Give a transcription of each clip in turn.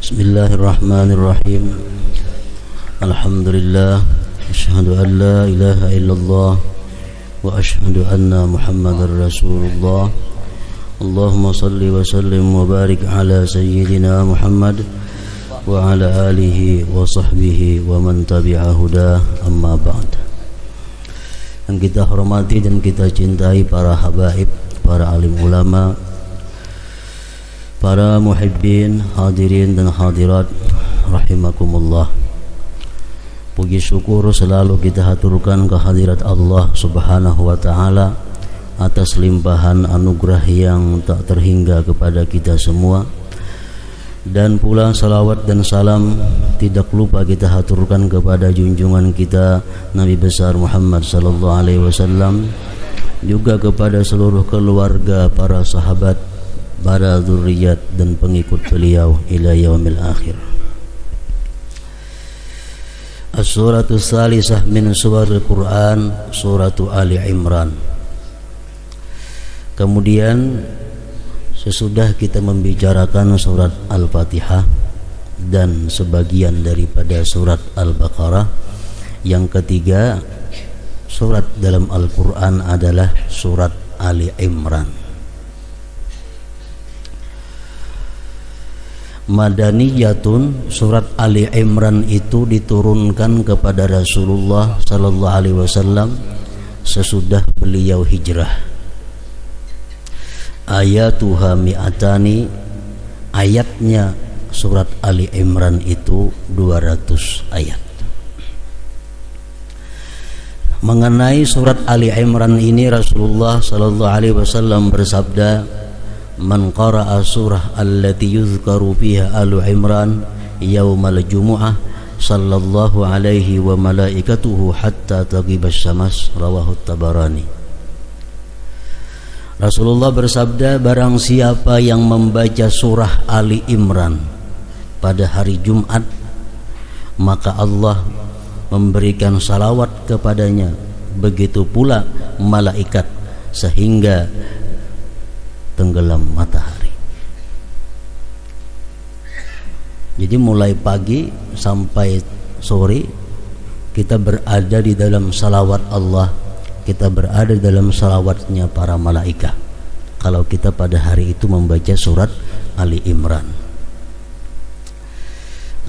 Bismillahirrahmanirrahim. Alhamdulillah, asyhadu an la ilaha illallah wa asyhadu anna Muhammadar Rasulullah. Allahumma salli wa sallim wa barik ala sayyidina Muhammad wa ala alihi wa sahbihi wa man tabi'a huda, amma ba'd. Yang kita hormati dan kita cintai para habaib, para alim ulama, para muhibbin, hadirin dan hadirat rahimakumullah. Puji syukur selalu kita haturkan kehadirat Allah Subhanahu wa taala atas limpahan anugerah yang tak terhingga kepada kita semua. Dan pula salawat dan salam tidak lupa kita haturkan kepada junjungan kita Nabi besar Muhammad sallallahu alaihi wasallam, juga kepada seluruh keluarga, para sahabat, para zuriat dan pengikut beliau ila yaumil akhir. As-suratu salisah min surahil Quran, suratu Ali Imran. Kemudian sesudah kita membicarakan surat Al-Fatihah dan sebagian daripada surat Al-Baqarah, yang ketiga surat dalam Al-Quran adalah surat Ali Imran. Madaniyatun, surat Ali Imran itu diturunkan kepada Rasulullah sallallahu alaihi wasallam sesudah beliau hijrah. Ayatuha mi'atani, ayatnya surat Ali Imran itu 200 ayat. Mengenai surat Ali Imran ini Rasulullah sallallahu alaihi wasallam bersabda, man qara'a surah allati yuzkaru fiha Alu Imran yaumal jumu'ah sallallahu alaihi wa malaikatuhu hatta taghibas syams, rawahu Tabarani. Rasulullah bersabda, barang siapa yang membaca surah Ali Imran pada hari Jumat, maka Allah memberikan salawat kepadanya, begitu pula malaikat, sehingga tenggelam matahari. Jadi mulai pagi sampai sore kita berada di dalam salawat Allah, kita berada dalam salawatnya para malaikat kalau kita pada hari itu membaca surat Ali Imran.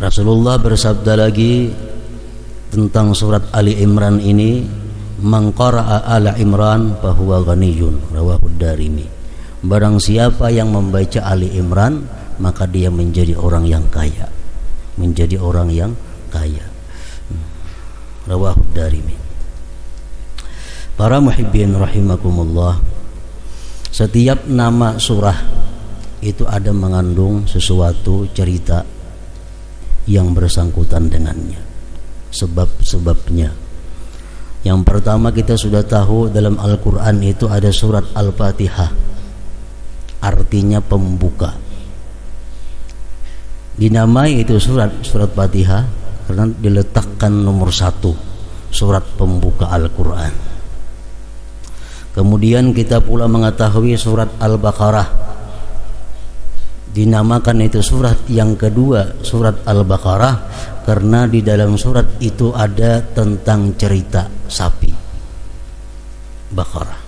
Rasulullah bersabda lagi tentang surat Ali Imran ini, man qara'a ala Imran fahuwa ghaniyun, rawahu Darimi. Barang siapa yang membaca Ali Imran, maka dia menjadi orang yang kaya, menjadi orang yang kaya, rawahu Darimi. Para muhibbin rahimakumullah, setiap nama surah itu ada mengandung sesuatu cerita yang bersangkutan dengannya, sebab-sebabnya. Yang pertama kita sudah tahu dalam Al-Quran itu ada surat Al-Fatihah, artinya pembuka. Dinamai itu surat Fatihah karena diletakkan nomor 1, surat pembuka Al-Quran. Kemudian kita pula mengetahui surat Al-Baqarah dinamakan itu surat yang kedua, surat Al-Baqarah, karena di dalam surat itu ada tentang cerita sapi Baqarah.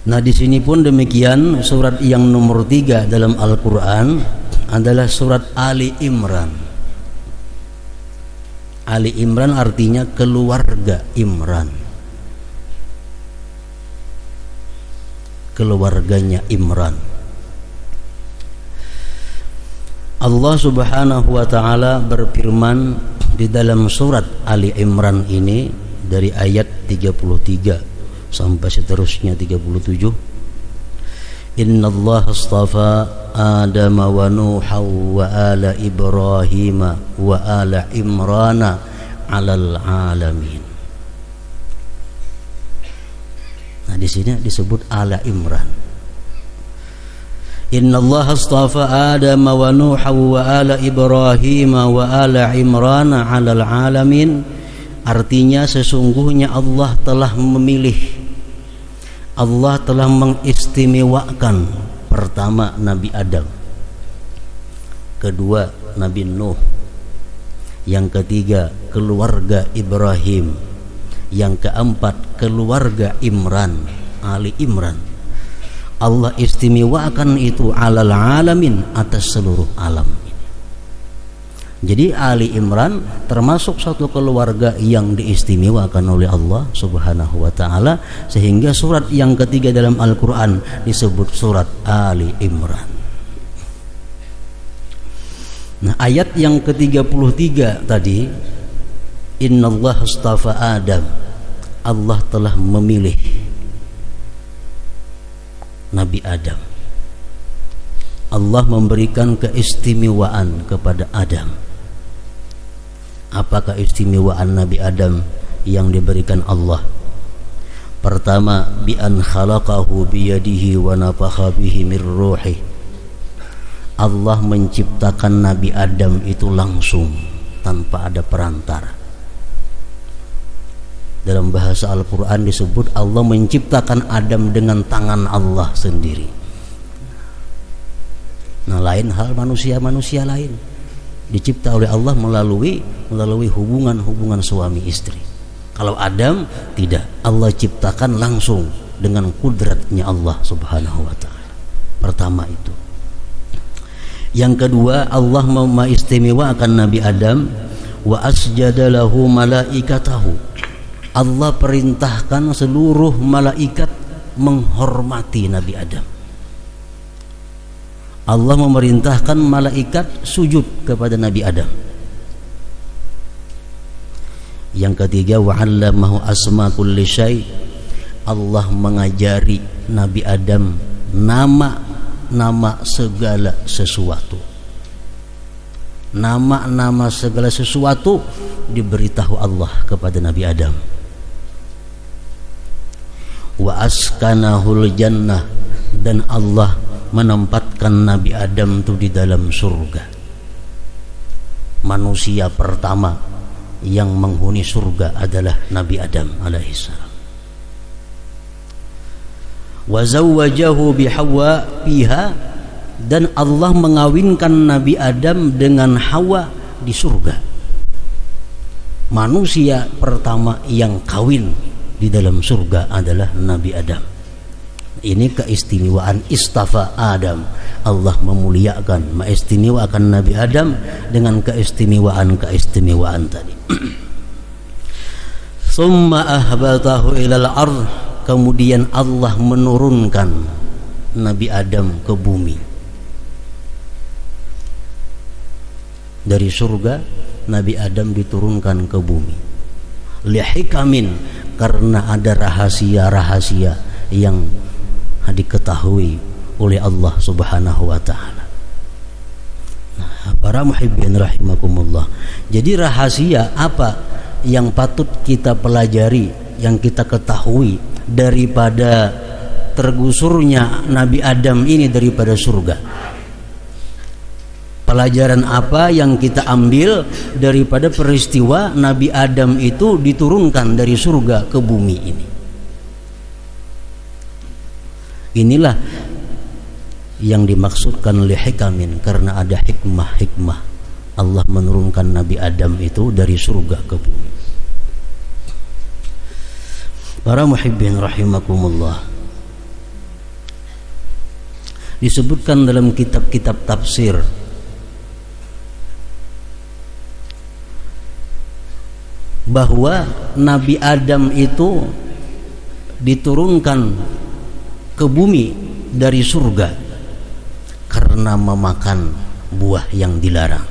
Nah, di sini pun demikian, surat yang nomor 3 dalam Al-Quran adalah surat Ali Imran. Ali Imran artinya keluarga Imran, keluarganya Imran. Allah Subhanahu wa taala berfirman di dalam surat Ali Imran ini dari ayat 33 sampai seterusnya 37. Innallaha astafa Adama wa Nuha wa ala Ibrahim wa ala Imrana 'alal alamin. Nah, di sini disebut ala Imran. Innallaha astafa Adama wa Nuha wa ala Ibrahim wa ala Imrana 'alal alamin. Artinya sesungguhnya Allah telah memilih, Allah telah mengistimewakan pertama Nabi Adam, kedua Nabi Nuh, yang ketiga keluarga Ibrahim, yang keempat keluarga Imran, Ali Imran. Allah istimewakan itu alal alamin, atas seluruh alam. Jadi Ali Imran termasuk satu keluarga yang diistimewakan oleh Allah Subhanahu wa taala, sehingga surat yang ketiga dalam Al-Qur'an disebut surat Ali Imran. Nah, ayat yang ke-33 tadi, innallaha astafa Adam, Allah telah memilih Nabi Adam. Allah memberikan keistimewaan kepada Adam. Apa keistimewaan Nabi Adam yang diberikan Allah? Pertama, bi an khalaqahu biyadihi wa nafakha bihi mir ruhi. Allah menciptakan Nabi Adam itu langsung, tanpa ada perantara. Dalam bahasa Al-Quran disebut Allah menciptakan Adam dengan tangan Allah sendiri. Nah, lain hal manusia lain dicipta oleh Allah melalui hubungan suami istri. Kalau Adam tidak, Allah ciptakan langsung dengan kudratnya Allah Subhanahu wa taala. Pertama itu. Yang kedua, Allah mengistimewakan Nabi Adam, wa asjada lahu malaikatahu. Allah perintahkan seluruh malaikat menghormati Nabi Adam. Allah memerintahkan malaikat sujud kepada Nabi Adam. Yang ketiga, wa 'allamahu asma kulli syai'. Allah mengajari Nabi Adam nama segala sesuatu. Nama segala sesuatu diberitahu Allah kepada Nabi Adam. Wa askanahul jannah, dan Allah menempatkan Nabi Adam itu di dalam surga. Manusia pertama yang menghuni surga adalah Nabi Adam alaihissalam. Wa zawwajahu bi Hawa fiha, dan Allah mengawinkan Nabi Adam dengan Hawa di surga. Manusia pertama yang kawin di dalam surga adalah Nabi Adam. Ini keistimewaan istafa Adam. Allah memuliakan, mengistimewakan Nabi Adam dengan keistimewaan tadi. Summa ahbatahu ilal ardh, kemudian Allah menurunkan Nabi Adam ke bumi. Dari surga Nabi Adam diturunkan ke bumi. Lihikamin, karena ada rahasia-rahasia yang diketahui oleh Allah Subhanahu wa taala. Nah, para muhibbin rahimakumullah. Jadi rahasia apa yang patut kita pelajari, yang kita ketahui daripada tergusurnya Nabi Adam ini daripada surga? Pelajaran apa yang kita ambil daripada peristiwa Nabi Adam itu diturunkan dari surga ke bumi ini? Inilah yang dimaksudkan lihikamin, karena ada hikmah Allah menurunkan Nabi Adam itu dari surga ke bumi. Para muhibbin rahimakumullah, disebutkan dalam kitab-kitab tafsir bahwa Nabi Adam itu diturunkan ke bumi dari surga karena memakan buah yang dilarang.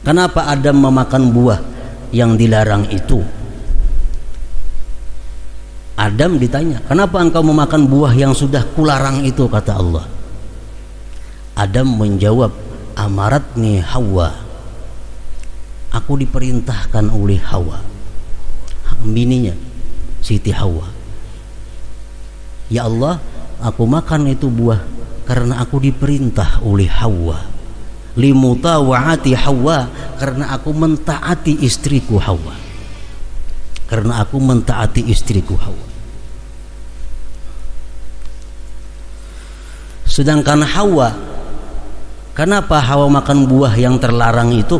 Kenapa Adam memakan buah yang dilarang itu? Adam ditanya, kenapa engkau memakan buah yang sudah kularang itu? Kata Allah. Adam menjawab, amaratni Hawa, aku diperintahkan oleh Hawa, bininya Siti Hawa. Ya Allah, aku makan itu buah karena aku diperintah oleh Hawa. Limutawa'ati Hawa, karena aku mentaati istriku Hawa. Karena aku mentaati istriku Hawa. Sedangkan Hawa, kenapa Hawa makan buah yang terlarang itu?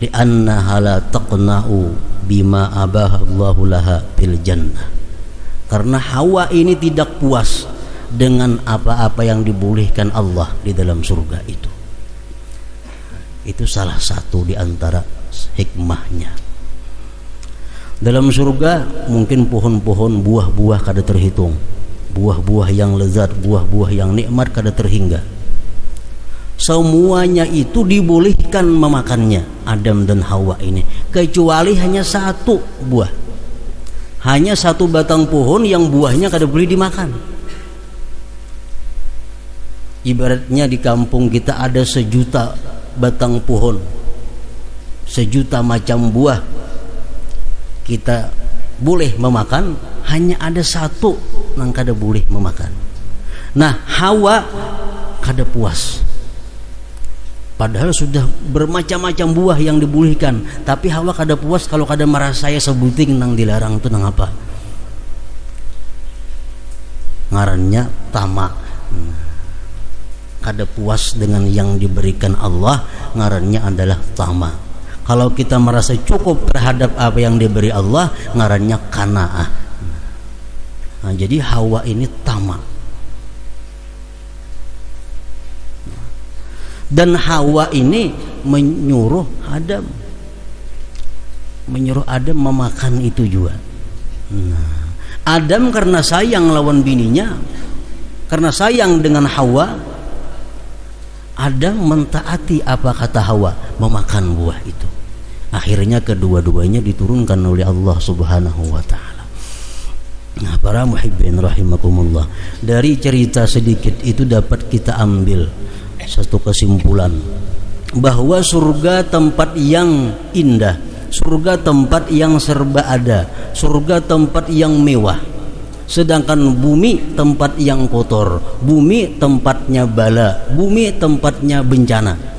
Li'annaha la taqna'u bima abahallahu laha fil jannah. Karena Hawa ini tidak puas dengan apa-apa yang dibolehkan Allah di dalam surga itu. Itu salah satu di antara hikmahnya. Dalam surga mungkin pohon-pohon buah-buah kada terhitung, buah-buah yang lezat, buah-buah yang nikmat kada terhingga. Semuanya itu dibolehkan memakannya Adam dan Hawa ini, kecuali hanya satu buah, hanya satu batang pohon yang buahnya kada boleh dimakan. Ibaratnya di kampung kita ada 1.000.000 batang pohon, 1.000.000 macam buah, kita boleh memakan, hanya ada satu yang kada boleh memakan. Nah, Hawa kada puas, padahal sudah bermacam-macam buah yang dibolehkan, tapi Hawa kada puas kalau kada merasai sebuting nang dilarang itu nang apa? Ngarannya tamak. Kada puas dengan yang diberikan Allah, ngarannya adalah tamak. Kalau kita merasa cukup terhadap apa yang diberi Allah, ngarannya qanaah. Nah, jadi Hawa ini tamak. Dan Hawa ini menyuruh Adam memakan itu juga. Nah, Adam karena sayang lawan bininya, karena sayang dengan Hawa, Adam mentaati apa kata Hawa, memakan buah itu. Akhirnya kedua-duanya diturunkan oleh Allah Subhanahu wa taala. Nah, para muhibbin rahimakumullah, dari cerita sedikit itu dapat kita ambil satu kesimpulan, bahwa surga tempat yang indah, surga tempat yang serba ada, surga tempat yang mewah. Sedangkan bumi tempat yang kotor, bumi tempatnya bala, bumi tempatnya bencana.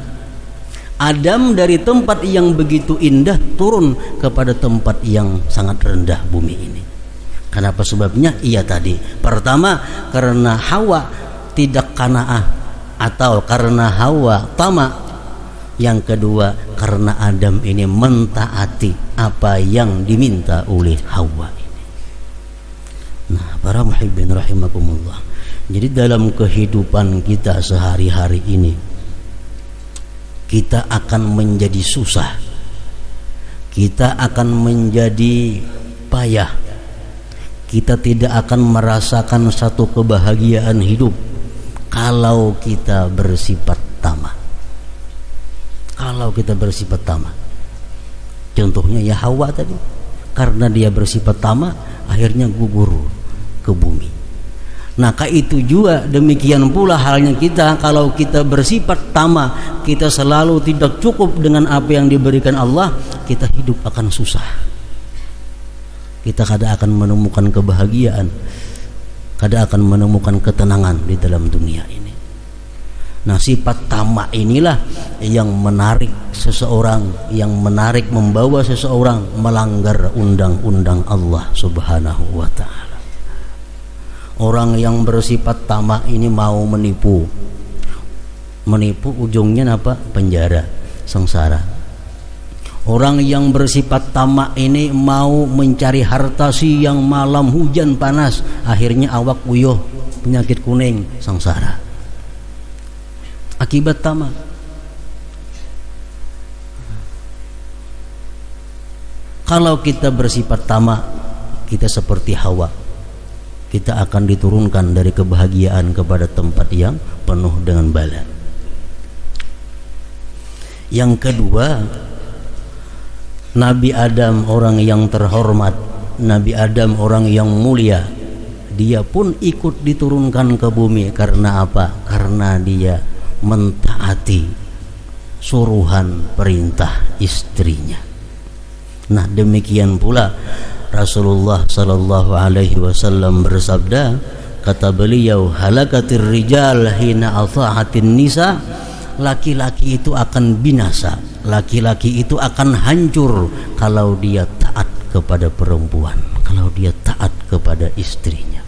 Adam dari tempat yang begitu indah turun kepada tempat yang sangat rendah, bumi ini. Kenapa sebabnya? Iya tadi, pertama karena Hawa tidak qanaah atau karena Hawa tamak. Yang kedua karena Adam ini mentaati apa yang diminta oleh Hawa. Nah, para muhibbin rahimakumullah, jadi dalam kehidupan kita sehari-hari ini, kita akan menjadi susah, kita akan menjadi payah, kita tidak akan merasakan satu kebahagiaan hidup kalau kita bersifat tamak. Kalau kita bersifat tamak, contohnya ya Hawa tadi, karena dia bersifat tamak, akhirnya gugur ke bumi. Nah, itu juga demikian pula halnya kita, kalau kita bersifat tamak, kita selalu tidak cukup dengan apa yang diberikan Allah, kita hidup akan susah. Kita kada akan menemukan kebahagiaan, kada akan menemukan ketenangan di dalam dunia ini. Nah, sifat tamak inilah yang menarik seseorang, yang menarik membawa seseorang melanggar undang-undang Allah Subhanahu wa taala. Orang yang bersifat tamak ini mau menipu ujungnya apa? Penjara, sengsara. Orang yang bersifat tamak ini mau mencari harta siang malam, hujan panas, akhirnya awak uyuh, penyakit kuning, sengsara. Akibat tamak. Kalau kita bersifat tamak, kita seperti Hawa, kita akan diturunkan dari kebahagiaan kepada tempat yang penuh dengan bala. Yang kedua, Nabi Adam orang yang terhormat, Nabi Adam orang yang mulia, dia pun ikut diturunkan ke bumi. Karena apa? Karena dia mentaati suruhan perintah istrinya. Nah, demikian pula Rasulullah sallallahu alaihi wasallam bersabda, kata beliau, halakatir rijal hina ata'atin nisa, laki-laki itu akan binasa, laki-laki itu akan hancur kalau dia taat kepada perempuan, kalau dia taat kepada istrinya.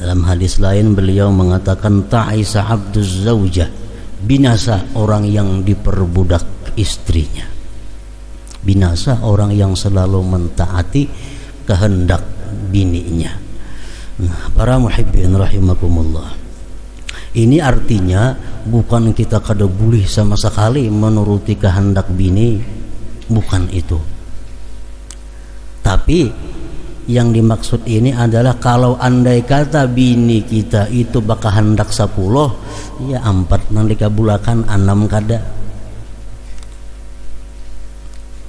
Dalam hadis lain beliau mengatakan ta'isa abduz zaujah, binasa orang yang diperbudak istrinya. Binasa orang yang selalu mentaati kehendak bininya. Nah, para muhibbin rahimakumullah, ini artinya bukan kita kada boleh sama sekali menuruti kehendak bini, bukan itu. Tapi yang dimaksud ini adalah kalau andai kata bini kita itu bakal hendak 10, ya 4 nang dikabulakan 6 kada.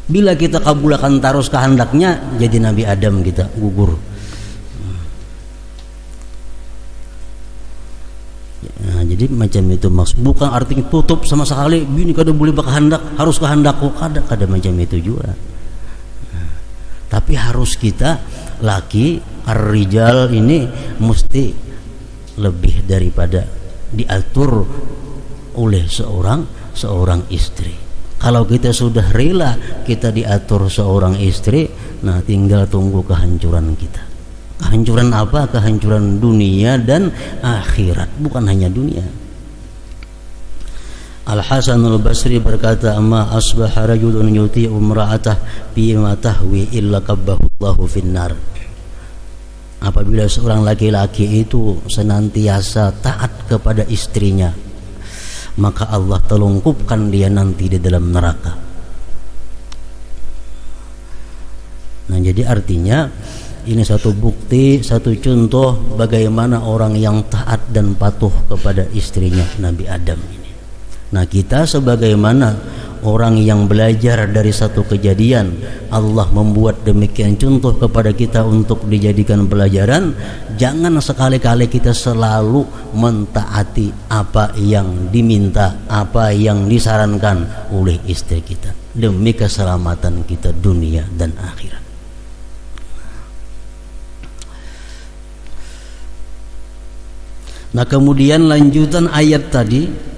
Bila kita kabulakan terus kehendaknya, jadi Nabi Adam kita gugur. Nah, jadi macam itu maksud. Bukan artinya tutup sama sekali. Bini kada boleh berkehendak, harus kehendakku, kada macam itu juga. Nah, tapi harus kita laki ar-rijal ini mesti lebih daripada diatur oleh seorang istri. Kalau kita sudah rela kita diatur seorang istri, nah tinggal tunggu kehancuran kita. Kehancuran apa? Kehancuran dunia dan akhirat, bukan hanya dunia. Al-Hasanul Basri berkata, "Ma asbaha rajulun yuti'u imra'atah bima tahwi illa kabbahu Allahu finnar." Apabila seorang laki-laki itu senantiasa taat kepada istrinya, maka Allah telungkupkan dia nanti di dalam neraka. Nah, jadi artinya ini satu bukti, satu contoh bagaimana orang yang taat dan patuh kepada istrinya Nabi Adam ini. Nah, kita sebagaimana orang yang belajar dari satu kejadian, Allah membuat demikian contoh kepada kita untuk dijadikan pelajaran. Jangan sekali-kali kita selalu mentaati apa yang diminta, apa yang disarankan oleh istri kita demi keselamatan kita dunia dan akhirat. Nah, kemudian lanjutan ayat tadi,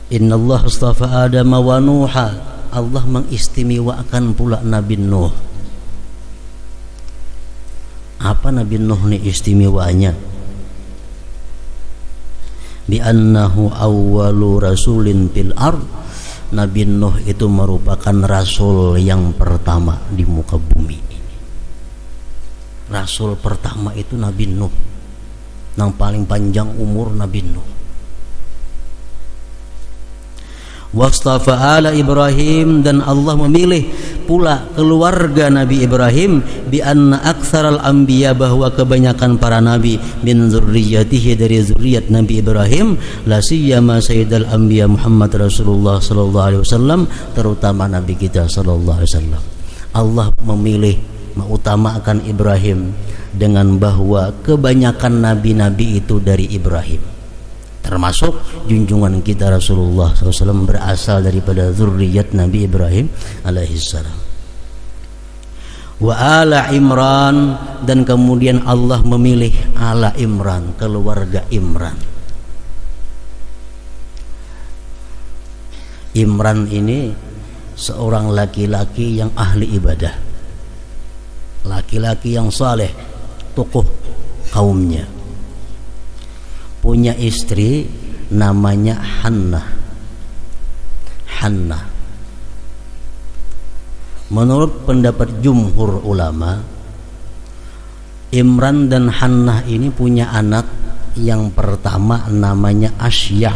Innallaha astafa Adam wa Nuha, Allah mengistimewakan pula Nabi Nuh. Apa Nabi Nuh ni istimewanya? Bi annahu awwalu rasulin fil ard. Nabi Nuh itu merupakan rasul yang pertama di muka bumi ini. Rasul pertama itu Nabi Nuh. Yang paling panjang umur Nabi Nuh. Wastafa ala Ibrahim, dan Allah memilih pula keluarga Nabi Ibrahim, bi anna aktsaral anbiya, bahwa kebanyakan para nabi min zurriyyatihi, dari zuriat Nabi Ibrahim, la siyama sayyidul anbiya Muhammad Rasulullah sallallahu alaihi wasallam, terutama nabi kita sallallahu alaihi wasallam. Allah memilih mengutamakan Ibrahim dengan bahwa kebanyakan nabi-nabi itu dari Ibrahim. Termasuk junjungan kita Rasulullah SAW berasal daripada zurriyat Nabi Ibrahim alaihissalam. Wa ala Imran, dan kemudian Allah memilih ala Imran, keluarga Imran. Imran ini seorang laki-laki yang ahli ibadah, laki-laki yang saleh, tokoh kaumnya. Punya istri namanya Hannah. Menurut pendapat jumhur ulama, Imran dan Hannah ini punya anak yang pertama namanya Asya.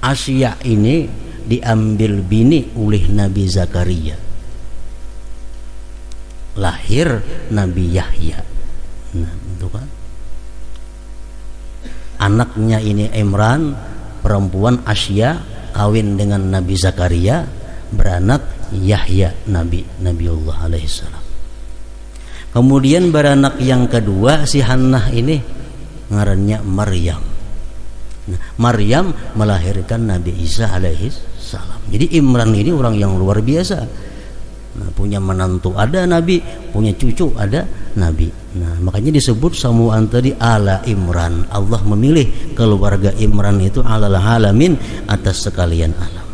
Asya ini diambil bini oleh Nabi Zakaria. Lahir Nabi Yahya. Nah, itu kan. Anaknya ini Imran, perempuan Asya, kawin dengan Nabi Zakaria, beranak Yahya, Nabiullah alaihissalam. Kemudian beranak yang kedua si Hannah ini ngarannya Maryam. Nah, Maryam melahirkan Nabi Isa alaihissalam. Jadi Imran ini orang yang luar biasa. Nah, punya menantu ada Nabi, punya cucu ada Nabi. Nah, makanya disebut samuan tadi ala Imran. Allah memilih keluarga Imran itu alal alamin, atas sekalian alam.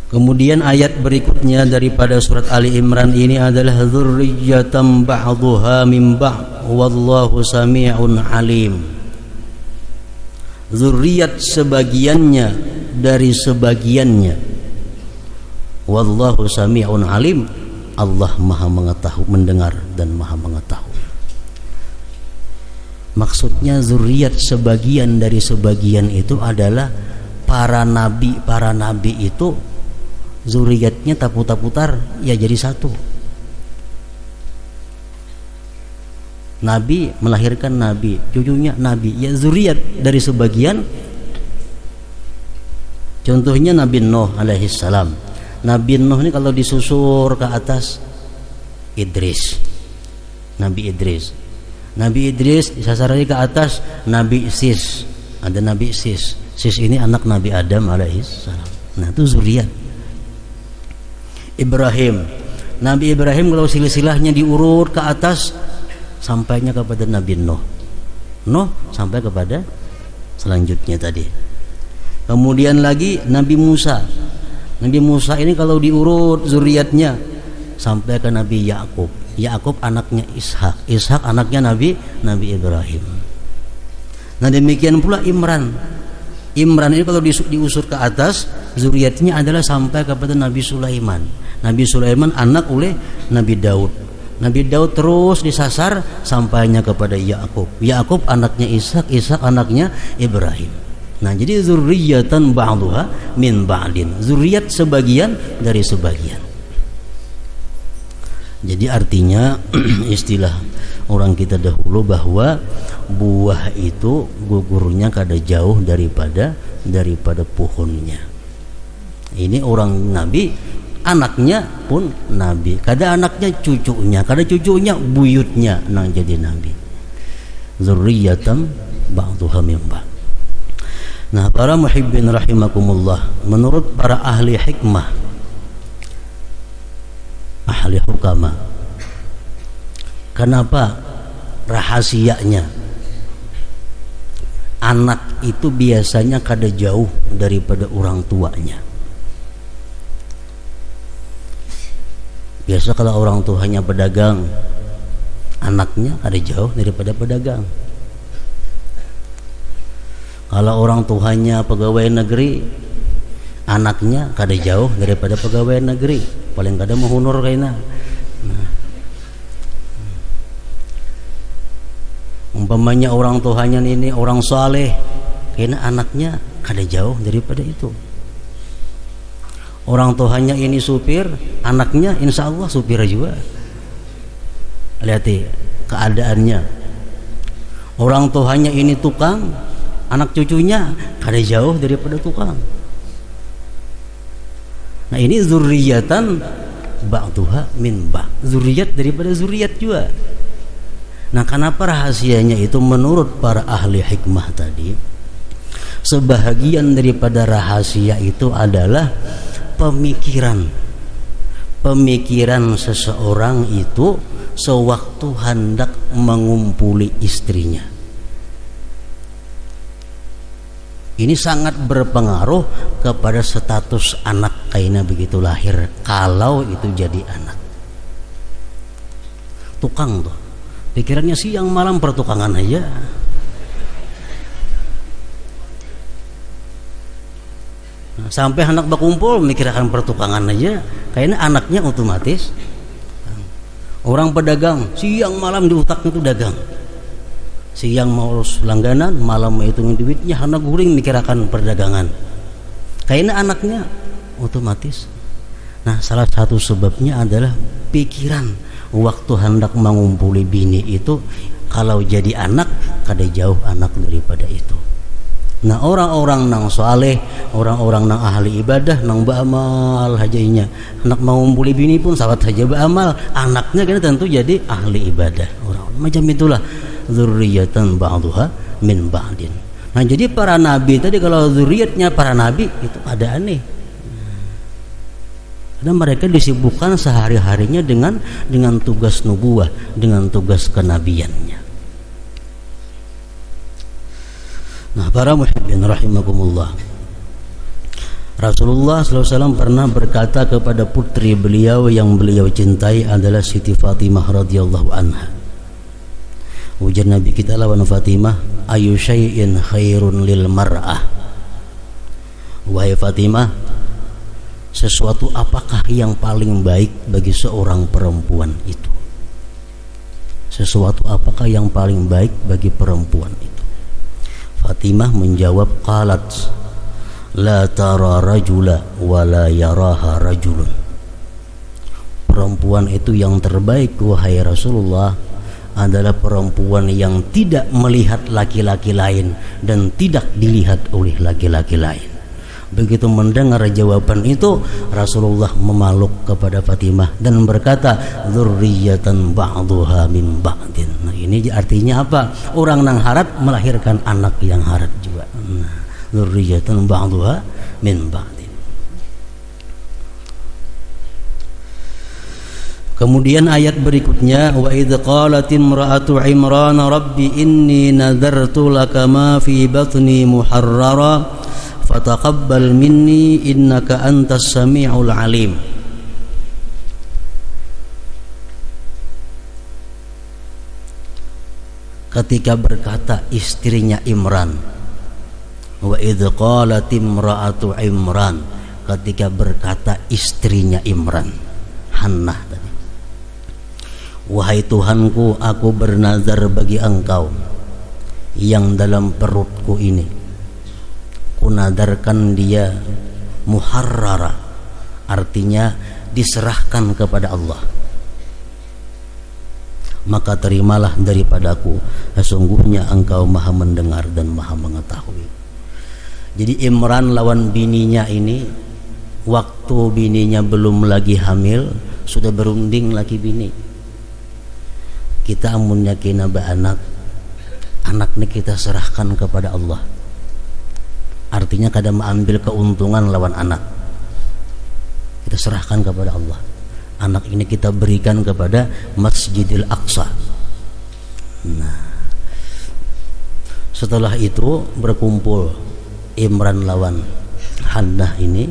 Kemudian ayat berikutnya daripada surat Ali Imran ini adalah dzurriyyatan ba'dhuha min ba'd wallahu sami'un alim. Zuriat sebagiannya dari sebagiannya. Wallahu sami'un alim. Allah Maha mengetahui, mendengar dan Maha mengetahui. Maksudnya zuriat sebagian dari sebagian itu adalah para nabi itu zuriatnya tak putar-putar ya jadi satu. Nabi melahirkan nabi, cucunya nabi, ya zuriat dari sebagian. Contohnya Nabi Nuh alaihi salam. Nabi Nuh ini kalau disusur ke atas Idris. Nabi Idris. Nabi Idris disasarannya ke atas Nabi Sis. Ada Nabi Sis. Sis ini anak Nabi Adam alaihi salam. Nah, itu zuriat. Ibrahim. Nabi Ibrahim kalau silsilahnya diurut ke atas sampainya kepada Nabi Nuh. Nuh sampai kepada selanjutnya tadi. Kemudian lagi Nabi Musa. Nabi Musa ini kalau diurut zuriatnya sampai ke Nabi Yakub. Yakub anaknya Ishak. Ishak anaknya Nabi Ibrahim. Nah, demikian pula Imran. Imran ini kalau diusur ke atas zuriatnya adalah sampai kepada Nabi Sulaiman. Nabi Sulaiman anak oleh Nabi Daud. Nabi Daud terus disasar sampainya kepada Yakub. Yakub anaknya Ishak, Ishak anaknya Ibrahim. Nah, jadi zurriyatan ba'dhuha min ba'din. Zuriat sebagian dari sebagian. Jadi artinya istilah orang kita dahulu bahwa buah itu gugurnya kada jauh daripada pohonnya. Ini orang Nabi, anaknya pun Nabi. Kada anaknya cucunya, kada cucunya buyutnya nang jadi Nabi. Zurriyatan ba'dhuha min ba'd. Nah, para muhibbin rahimakumullah, menurut para ahli hikmah, ahli hukama, kenapa rahasianya anak itu biasanya kada jauh daripada orang tuanya? Biasa kalau orang tuanya pedagang, anaknya kada jauh daripada pedagang. Kalau orang tuanya pegawai negeri, anaknya kada jauh daripada pegawai negeri. Paling kada menghunur kayaknya. Nah. Umpamanya orang tuanya ini orang saleh, kayaknya anaknya kada jauh daripada itu. Orang tuanya ini supir, anaknya insya Allah supir juga. Lihat keadaannya. Orang tuanya ini tukang, anak cucunya kada jauh daripada tukang. Nah, ini zurriyatan ba'dhuha min ba'd. Zuriat daripada zuriat juga. Nah, kenapa rahasianya itu menurut para ahli hikmah tadi? Sebahagian daripada rahasia itu adalah pemikiran seseorang itu sewaktu hendak mengumpuli istrinya. Ini sangat berpengaruh kepada status anak kayaknya begitu lahir, kalau itu jadi anak. Tukang tuh, pikirannya siang malam pertukangan aja. Nah, sampai anak berkumpul mikirkan pertukangan aja, kayaknya anaknya otomatis. Orang pedagang siang malam di otaknya itu dagang. Siang mau urus langganan, malam mau hitungin duitnya, anak guring mikirkan perdagangan. Kayaknya anaknya otomatis. Nah, salah satu sebabnya adalah pikiran waktu hendak mengumpuli bini itu, kalau jadi anak kada jauh anak daripada itu. Nah, orang-orang nang saleh, orang-orang nang ahli ibadah, nang beramal hajainya, anak mengumpuli bini pun sahabat saja beramal, anaknya kan tentu jadi ahli ibadah. Orang macam itulah zurriyatan ba'dhuha min ba'din. Nah, jadi para nabi tadi kalau zuriatnya para nabi itu ada aneh. Karena mereka disibukkan sehari-harinya dengan tugas nubuwah, dengan tugas kenabiannya. Nah, para muhibbin rahimakumullah, Rasulullah SAW pernah berkata kepada putri beliau yang beliau cintai adalah Siti Fatimah radhiyallahu anha. Ujar Nabi kita lawan Fatimah, ayu syai'in khairun lil mar'ah. Wahai Fatimah, sesuatu apakah yang paling baik bagi seorang perempuan itu? Sesuatu apakah yang paling baik bagi perempuan itu? Fatimah menjawab, qalat la tara rajula wa la yaraha rajulun. Perempuan itu yang terbaik wahai Rasulullah adalah perempuan yang tidak melihat laki-laki lain dan tidak dilihat oleh laki-laki lain. Begitu mendengar jawaban itu, Rasulullah memeluk kepada Fatimah dan berkata, dzurriyyatan ba'dhuha min ba'din. Nah, ini artinya apa? Orang nang harat melahirkan anak yang harat juga. Nah, dzurriyyatan ba'dhuha min ba'din. Kemudian ayat berikutnya, wa idz qalat imra'atu Imran rabbi inni nadartu laka ma fi batni muharrara fataqabbal minni innaka antas samiul alim. Ketika berkata istrinya Imran, wa idz qalat imra'atu Imran, ketika berkata istrinya Imran, Hannah tadi, wahai Tuhanku, aku bernazar bagi engkau yang dalam perutku ini, kunadarkan dia muharrara, artinya diserahkan kepada Allah, maka terimalah daripadaku, sesungguhnya engkau maha mendengar dan maha mengetahui. Jadi Imran lawan bininya ini, waktu bininya belum lagi hamil sudah berunding lagi bini, kita amun yakina ba anaknya kita serahkan kepada Allah, artinya kada mengambil keuntungan lawan anak, kita serahkan kepada Allah. Anak ini kita berikan kepada Masjidil Aqsa. Nah, setelah itu berkumpul Imran lawan Hannah ini.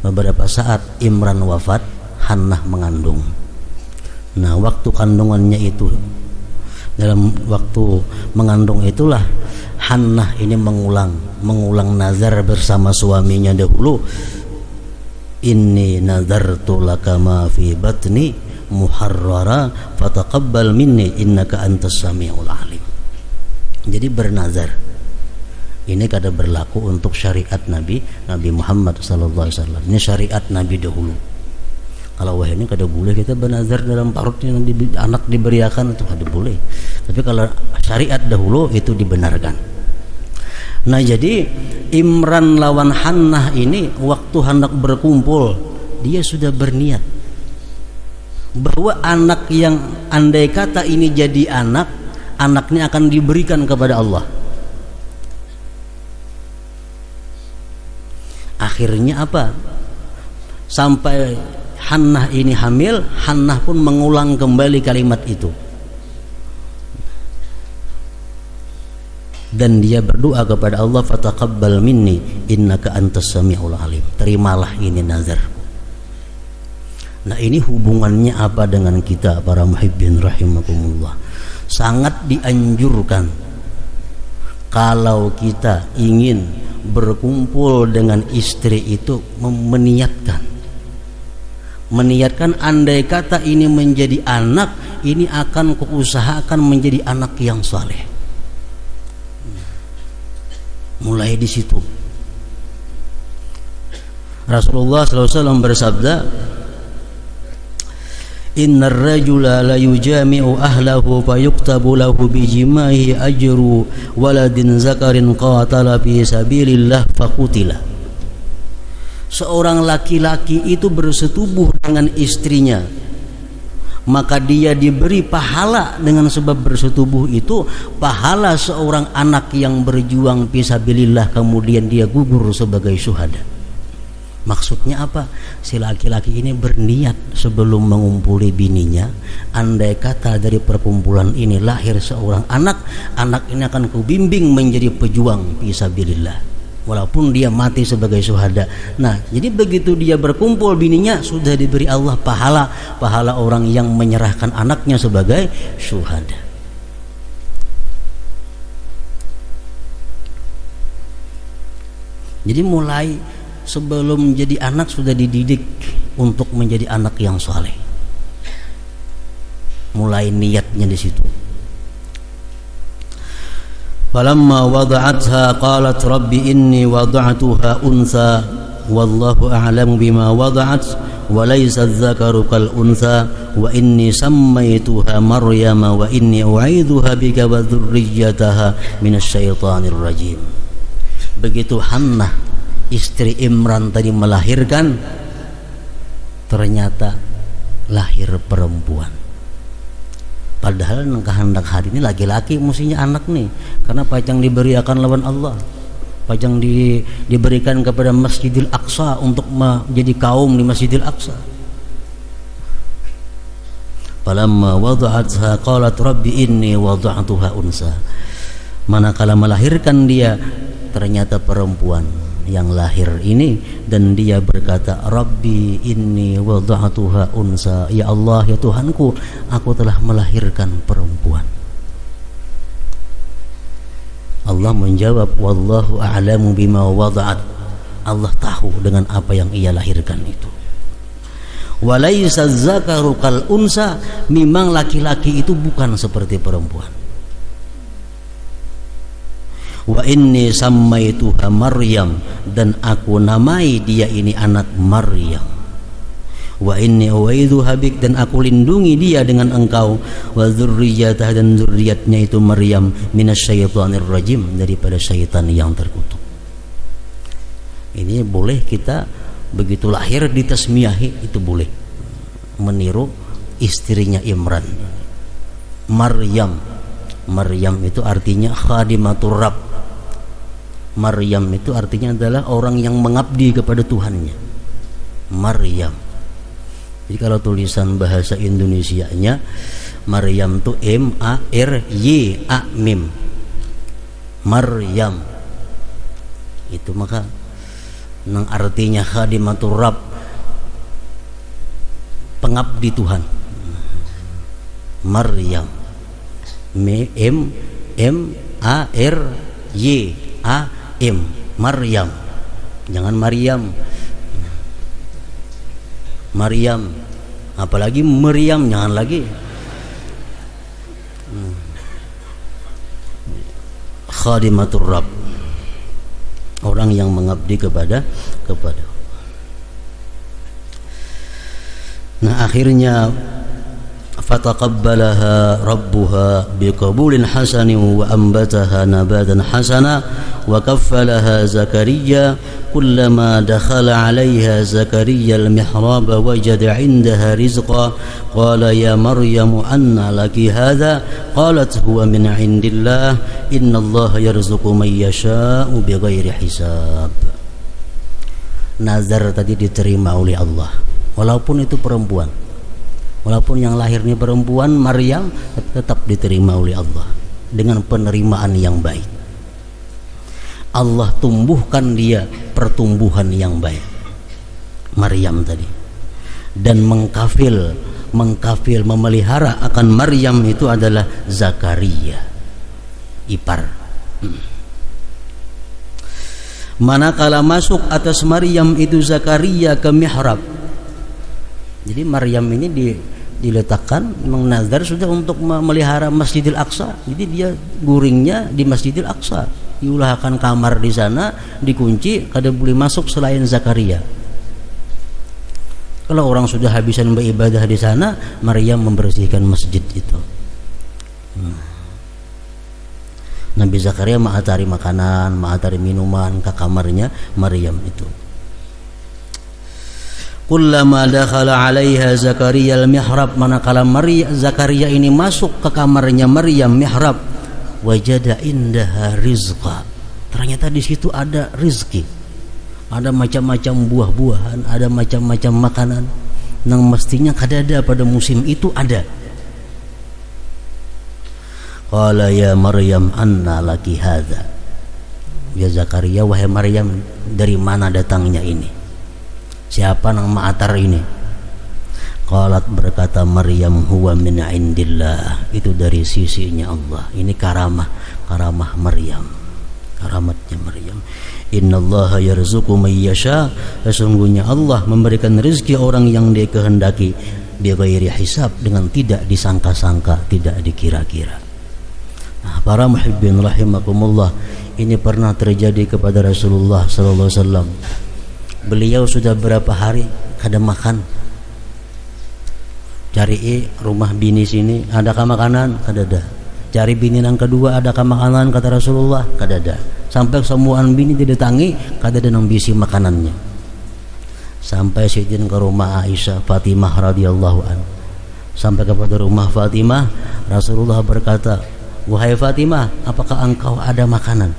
Beberapa saat Imran wafat, Hannah mengandung. Nah, waktu kandungannya itu, dalam waktu mengandung itulah Hannah ini mengulang nazar bersama suaminya dahulu, inni nadartu laka ma fi batni muharrara fataqabbal minni innaka antas samiul alim. Jadi bernazar ini kada berlaku untuk syariat Nabi Muhammad sallallahu alaihi wasallam. Ini syariat Nabi dahulu. Kalau wah ini kada boleh kita bernazar dalam parutnya anak diberiakan, itu kada boleh. Tapi kalau syariat dahulu itu dibenarkan. Nah, jadi Imran lawan Hannah ini waktu hendak berkumpul, dia sudah berniat bahwa anak yang andai kata ini jadi anaknya akan diberikan kepada Allah. Akhirnya apa? Sampai Hannah ini hamil, Hannah pun mengulang kembali kalimat itu. Dan dia berdoa kepada Allah, fataqabbal minni innaka antas samiul alim. Terimalah ini nazarku. Nah, ini hubungannya apa dengan kita para muhibbin rahimakumullah? Sangat dianjurkan kalau kita ingin berkumpul dengan istri itu meniatkan andai kata ini menjadi anak, ini akan kuusahakan menjadi anak yang saleh. Mulai di situ Rasulullah SAW bersabda, innar rajula la yujami'u ahlahu fayuktabu lahu bijimahi ajru waladin zakarin qatala fi sabilillah faqutila. Seorang laki-laki itu bersetubuh dengan istrinya, maka dia diberi pahala dengan sebab bersetubuh itu, pahala seorang anak yang berjuang fisabilillah kemudian dia gugur sebagai syuhada. Maksudnya apa? Si laki-laki ini berniat sebelum mengumpuli bininya, andai kata dari perkumpulan ini lahir seorang anak ini akan kubimbing menjadi pejuang fisabilillah. walaupun dia mati sebagai syuhada. Nah, jadi begitu dia berkumpul bininya sudah diberi Allah pahala orang yang menyerahkan anaknya sebagai syuhada. Jadi mulai sebelum menjadi anak sudah dididik untuk menjadi anak yang saleh. Mulai niatnya di situ. Falamma wada'atha qalat rabbi inni wada'tuha untha wallahu a'lamu bima wada'at wa laysa adh-dhakaru kal untha wa inni sammaytuha maryama wa inni u'idzuha bika wa dhurriyyataha minasyaitonir rajim. Begitu Hannah istri Imran tadi melahirkan, ternyata lahir perempuan. Padahal kehendak hati ini laki-laki mestinya anak nih, karena pajang diberikan lawan Allah, pajang diberikan kepada Masjidil Aqsa untuk menjadi kaum di Masjidil Aqsa. Falamma wada'atha qalat rabbi inni wada'tuha unsa. Manakala melahirkan dia, ternyata perempuan yang lahir ini, dan dia berkata, Rabbi inni wada'tuha unsa, ya Allah, ya Tuhanku, aku telah melahirkan perempuan. Allah menjawab, wallahu a'lamu bima wada'at, Allah tahu dengan apa yang ia lahirkan itu. Walaysa zakaru kal unsa, memang laki-laki itu bukan seperti perempuan. Wa inni sammaituha Maryam, dan aku namai dia ini anak Maryam. Wa inni u'idzuha bik, dan aku lindungi dia dengan engkau, wa dzurriyyatah, dan zuriatnya itu Maryam, minasyaitonir rajim, daripada syaitan yang terkutuk. Ini boleh kita begitu lahir ditasmiyahi, itu boleh meniru istrinya Imran, Maryam. Maryam itu artinya khadimatur Rabb. Maryam itu artinya adalah orang yang mengabdi kepada Tuhannya. Maryam. Jadi kalau tulisan bahasa Indonesianya, Maryam itu M-A-R-Y-A-M. Maryam. Itu maka nang artinya khadimatur Rabb, pengabdi Tuhan. Maryam. M-A-R-Y-A-M. Maryam, jangan Maryam. Maryam, apalagi Maryam, jangan lagi. Khadimatur Rabb, orang yang mengabdi kepada. Nah, akhirnya fataqabbalaha rabbuha biqabulin hasanin wa ambataha nabatan hasana wa kaffalaha Zakaria kullama dakhala 'alayha Zakaria al-mihrab wajada 'indaha rizqa qala ya Maryam anna laki hadha qalat huwa min 'indillah innallaha yarzuqu man yasha'u bighairi hisab. Nazar tadi diterima oleh Allah walaupun itu perempuan. Walaupun yang lahir ini perempuan, Maryam, tetap diterima oleh Allah dengan penerimaan yang baik. Allah tumbuhkan dia pertumbuhan yang baik, Maryam tadi, dan mengkafil memelihara akan Maryam itu adalah Zakaria, ipar. Manakala masuk atas Maryam itu Zakaria ke mihrab. Jadi Maryam ini diletakkan, memang nazar sudah untuk memelihara Masjidil Aqsa. Jadi dia guringnya di Masjidil Aqsa, diulahkan kamar di sana, dikunci, kada boleh masuk selain Zakaria. Kalau orang sudah habisan beribadah di sana, Maryam membersihkan masjid itu. Nabi Zakaria ma'atari makanan, ma'atari minuman ke kamarnya Maryam itu. Kullama dakhala 'alaiha Zakaria al-mihrab, manakala Zakaria ini masuk ke kamarnya Maryam mihrab, wajada indaha rizqa, ternyata di situ ada rizki, ada macam-macam buah-buahan, ada macam-macam makanan yang mestinya kadada pada musim itu ada. Qala ya Maryam anna laki hadza, Ya Zakaria, wahai Maryam, dari mana datangnya ini? Siapa nama atar ini? Qalat, berkata Maryam, huwa min indillah, itu dari sisinya Allah. Ini karamah Maryam, karamatnya Maryam. Innallaha yarzuqu may yasha, sesungguhnya Allah memberikan rezeki orang yang Dia kehendaki, bighairi hisab, dengan tidak disangka-sangka, tidak dikira-kira. Nah, para muhibbin rahimakumullah, ini pernah terjadi kepada Rasulullah sallallahu alaihi wasallam. Beliau sudah berapa hari kada makan. Cari rumah bini sini, adakah makanan? Kada ada. Cari bini yang kedua, adakah makanan? Kata Rasulullah, kada ada. Sampai semuaan bini didatangi, kada ada nang bisi makanannya. Sampai sidin ke rumah Aisyah Fatimah radhiyallahu an. Sampai kepada rumah Fatimah, Rasulullah berkata, wahai Fatimah, apakah engkau ada makanan?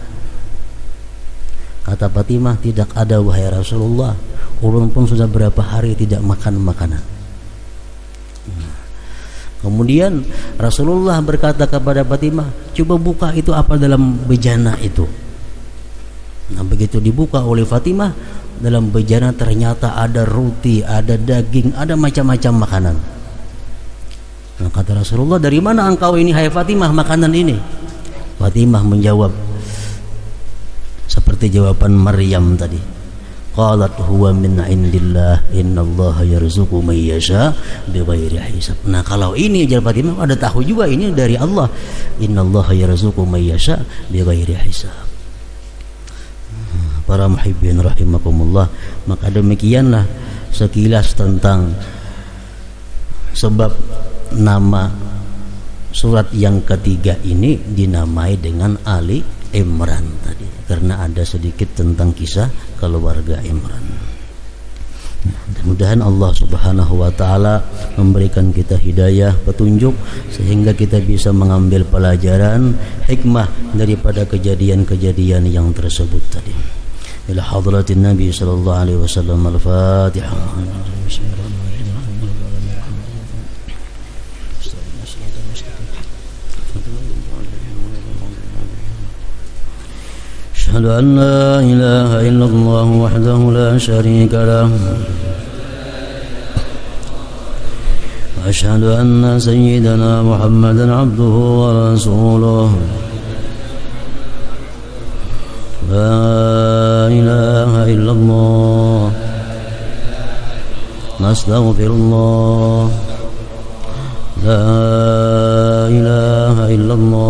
Kata Fatimah, tidak ada wahai Rasulullah. Ulun pun sudah berapa hari tidak makan makanan. Kemudian Rasulullah berkata kepada Fatimah, coba buka itu apa dalam bejana itu. Nah, begitu dibuka oleh Fatimah, dalam bejana ternyata ada roti, ada daging, ada macam-macam makanan. Nah, kata Rasulullah, dari mana engkau ini hai Fatimah makanan ini? Fatimah menjawab seperti jawaban Maryam tadi. Qalat huwa min indillah, innallaha yarzuqu may yasha bighairi hisab. Nah, kalau ini jawab Fatimah, ada tahu juga ini dari Allah. Innallaha yarzuqu may yasha bighairi hisab. Para muhibbin rahimakumullah, maka demikianlah sekilas tentang sebab nama surat yang ketiga ini dinamai dengan Ali Imran tadi, karena ada sedikit tentang kisah keluarga Imran. Mudah-mudahan Allah Subhanahu wa taala memberikan kita hidayah, petunjuk, sehingga kita bisa mengambil pelajaran hikmah daripada kejadian-kejadian yang tersebut tadi. Ila hadratin Nabi sallallahu alaihi wasallam. Al-Fatihah. أشهد أن لا إله إلا الله وحده لا شريك له وأشهد أن سيدنا محمدا عبده ورسوله لا إله إلا الله نستغفر الله لا إله إلا الله